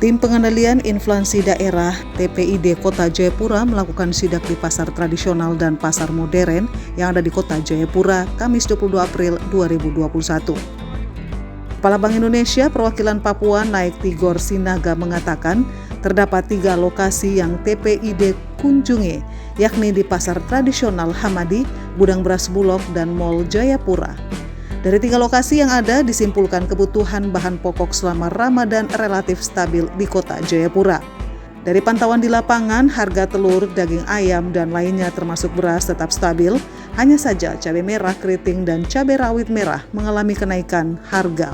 Tim Pengendalian Inflasi Daerah TPID Kota Jayapura melakukan sidak di pasar tradisional dan pasar modern yang ada di Kota Jayapura, Kamis 22 April 2021. Kepala Bank Indonesia perwakilan Papua Naik Tigor Sinaga mengatakan terdapat 3 lokasi yang TPID kunjungi, yakni di pasar tradisional Hamadi, Gudang Beras Bulog, dan Mall Jayapura. Dari 3 lokasi yang ada, disimpulkan kebutuhan bahan pokok selama Ramadan relatif stabil di Kota Jayapura. Dari pantauan di lapangan, harga telur, daging ayam, dan lainnya termasuk beras tetap stabil, hanya saja cabai merah keriting dan cabai rawit merah mengalami kenaikan harga.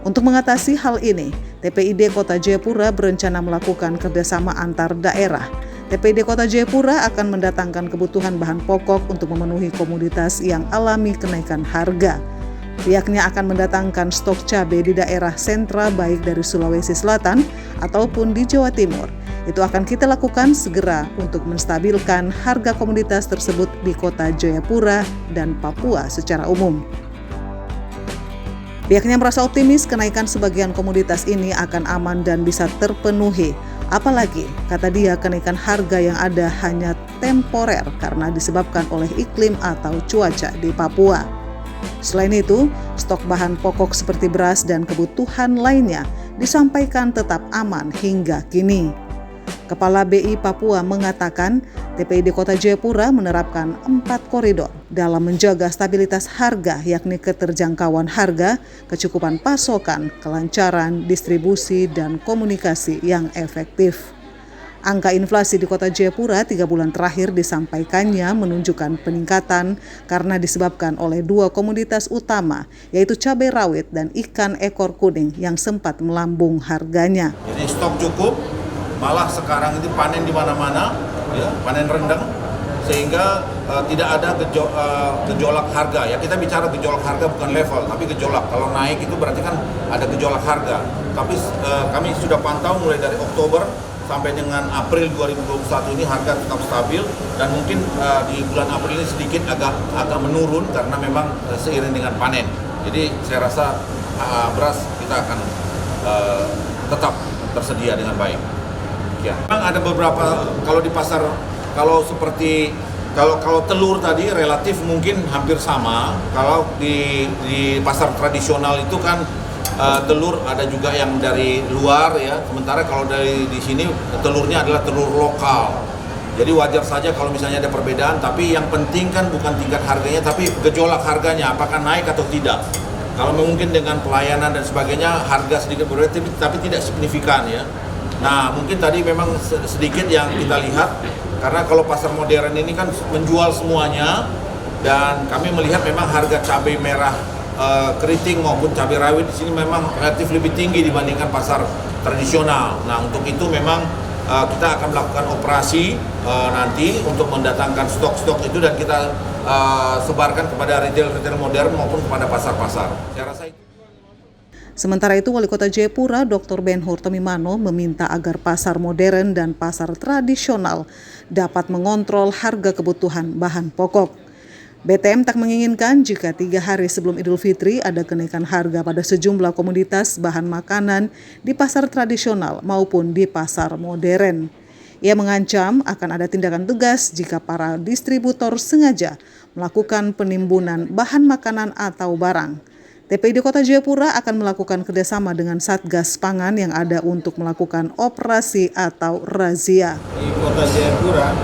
Untuk mengatasi hal ini, TPID Kota Jayapura berencana melakukan kerjasama antar daerah. TPID Kota Jayapura akan mendatangkan kebutuhan bahan pokok untuk memenuhi komoditas yang alami kenaikan harga. Pihaknya akan mendatangkan stok cabai di daerah sentra baik dari Sulawesi Selatan ataupun di Jawa Timur. Itu akan kita lakukan segera untuk menstabilkan harga komoditas tersebut di Kota Jayapura dan Papua secara umum. Pihaknya merasa optimis kenaikan sebagian komoditas ini akan aman dan bisa terpenuhi. Apalagi, kata dia, kenaikan harga yang ada hanya temporer karena disebabkan oleh iklim atau cuaca di Papua. Selain itu, stok bahan pokok seperti beras dan kebutuhan lainnya disampaikan tetap aman hingga kini. Kepala BI Papua mengatakan TPID Kota Jayapura menerapkan 4 koridor dalam menjaga stabilitas harga, yakni keterjangkauan harga, kecukupan pasokan, kelancaran, distribusi, dan komunikasi yang efektif. Angka inflasi di Kota Jayapura 3 bulan terakhir disampaikannya menunjukkan peningkatan karena disebabkan oleh 2 komoditas utama, yaitu cabai rawit dan ikan ekor kuning yang sempat melambung harganya. Jadi stok cukup, malah sekarang ini panen di mana-mana, ya, panen rendang, sehingga tidak ada gejolak harga. Ya, kita bicara gejolak harga bukan level, tapi gejolak. Kalau naik itu berarti kan ada gejolak harga. Tapi kami sudah pantau mulai dari Oktober sampai dengan April 2021 ini harga tetap stabil, dan mungkin di bulan April ini sedikit agak menurun karena memang seiring dengan panen. Jadi saya rasa beras kita akan tetap tersedia dengan baik. Ya. Memang ada beberapa, kalau di pasar, kalau telur tadi relatif mungkin hampir sama. Kalau di pasar tradisional itu kan telur ada juga yang dari luar, ya. Sementara kalau di sini telurnya adalah telur lokal. Jadi wajar saja kalau misalnya ada perbedaan, tapi yang penting kan bukan tingkat harganya, tapi gejolak harganya apakah naik atau tidak. Kalau mungkin dengan pelayanan dan sebagainya harga sedikit berbeda, tapi tidak signifikan, ya. Nah, mungkin tadi memang sedikit yang kita lihat, karena kalau pasar modern ini kan menjual semuanya, dan kami melihat memang harga cabai merah keriting maupun cabai rawit di sini memang relatif lebih tinggi dibandingkan pasar tradisional. Nah, untuk itu memang kita akan melakukan operasi nanti untuk mendatangkan stok-stok itu dan kita sebarkan kepada retail modern maupun kepada pasar-pasar. Saya rasa itu. Sementara itu, Wali Kota Jayapura Dr. Ben-Hur Tomimano meminta agar pasar modern dan pasar tradisional dapat mengontrol harga kebutuhan bahan pokok. BTM tak menginginkan jika 3 hari sebelum Idul Fitri ada kenaikan harga pada sejumlah komoditas bahan makanan di pasar tradisional maupun di pasar modern. Ia mengancam akan ada tindakan tegas jika para distributor sengaja melakukan penimbunan bahan makanan atau barang. TPID Kota Jayapura akan melakukan kerjasama dengan Satgas Pangan yang ada untuk melakukan operasi atau razia. Di Kota Jayapura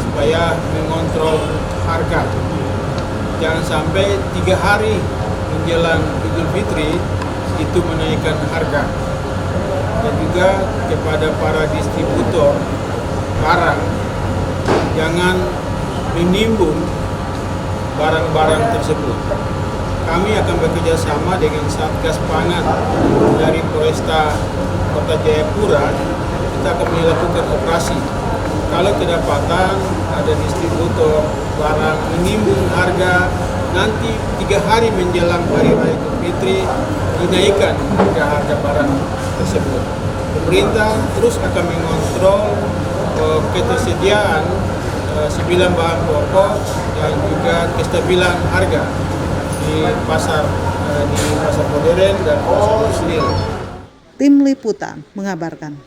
supaya mengontrol harga, jangan sampai 3 hari menjelang Idul Fitri itu menaikkan harga. Dan juga kepada para distributor barang, jangan menimbun barang-barang tersebut. Kami akan bekerja sama dengan Satgas Pangan dari Polresta Kota Jayapura. Kita akan melakukan operasi. Kalau kedapatan ada distributor barang menimbun harga, nanti 3 hari menjelang Hari Raya Idul Fitri dinaikkan harga barang tersebut. Pemerintah terus akan mengontrol ketersediaan 9 bahan pokok dan juga kestabilan harga di pasar modern dan pasar muslim. Tim Liputan mengabarkan.